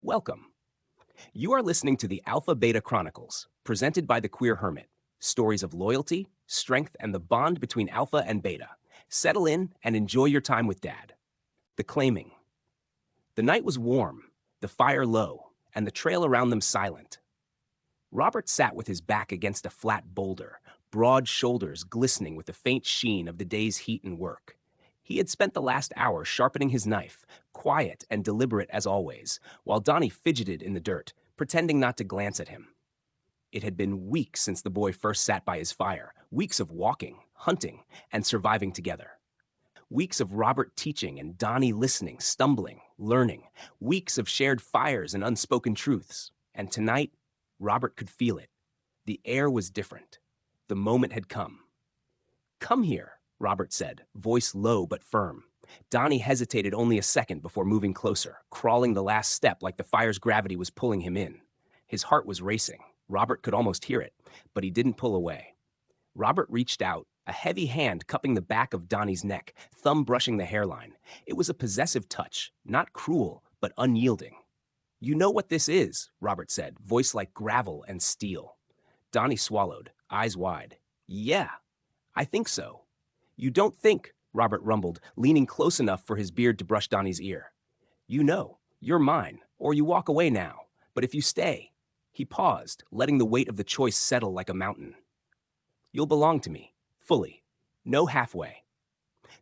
Welcome. You are listening to the Alpha Beta Chronicles, presented by The Queer Hermit. Stories of loyalty, strength, and the bond between Alpha and Beta. Settle in and enjoy your time with Dad. The Claiming. The night was warm, the fire low, and the trail around them silent. Robert sat with his back against a flat boulder, broad shoulders glistening with the faint sheen of the day's heat and work. He had spent the last hour sharpening his knife, quiet and deliberate as always, while Donnie fidgeted in the dirt, pretending not to glance at him. It had been weeks since the boy first sat by his fire, weeks of walking, hunting, and surviving together. Weeks of Robert teaching and Donnie listening, stumbling, learning. Weeks of shared fires and unspoken truths. And tonight, Robert could feel it. The air was different. The moment had come. "Come here," Robert said, voice low but firm. Donnie hesitated only a second before moving closer, crawling the last step like the fire's gravity was pulling him in. His heart was racing. Robert could almost hear it, but he didn't pull away. Robert reached out, a heavy hand cupping the back of Donnie's neck, thumb brushing the hairline. It was a possessive touch, not cruel, but unyielding. "You know what this is," Robert said, voice like gravel and steel. Donnie swallowed, eyes wide. "Yeah, I think so." "You don't think," Robert rumbled, leaning close enough for his beard to brush Donnie's ear. "You know, you're mine, or you walk away now. But if you stay..." He paused, letting the weight of the choice settle like a mountain. "You'll belong to me, fully. No halfway."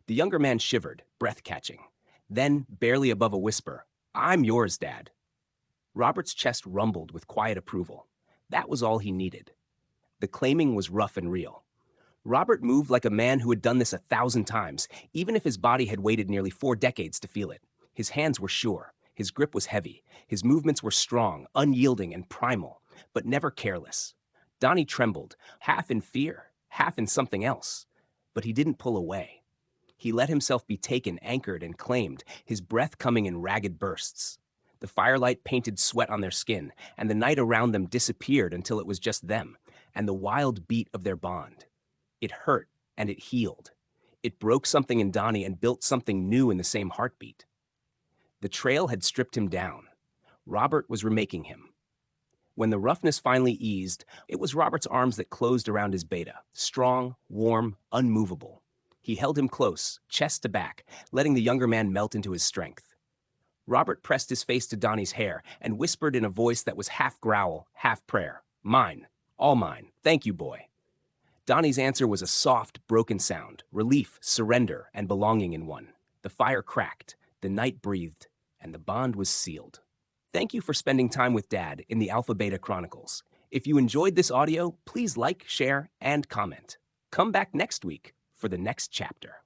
The younger man shivered, breath catching. Then, barely above a whisper, "I'm yours, Dad." Robert's chest rumbled with quiet approval. That was all he needed. The claiming was rough and real. Robert moved like a man who had done this 1,000 times, even if his body had waited nearly 4 decades to feel it. His hands were sure. His grip was heavy. His movements were strong, unyielding, and primal, but never careless. Donnie trembled, half in fear, half in something else. But he didn't pull away. He let himself be taken, anchored, and claimed, his breath coming in ragged bursts. The firelight painted sweat on their skin, and the night around them disappeared until it was just them, and the wild beat of their bond. It hurt, and it healed. It broke something in Donnie and built something new in the same heartbeat. The trail had stripped him down. Robert was remaking him. When the roughness finally eased, it was Robert's arms that closed around his Beta, strong, warm, unmovable. He held him close, chest to back, letting the younger man melt into his strength. Robert pressed his face to Donnie's hair and whispered in a voice that was half growl, half prayer. "Mine, all mine. Thank you, boy." Donnie's answer was a soft, broken sound, relief, surrender, and belonging in one. The fire cracked, the night breathed, and the bond was sealed. Thank you for spending time with Dad in the Alpha Beta Chronicles. If you enjoyed this audio, please like, share, and comment. Come back next week for the next chapter.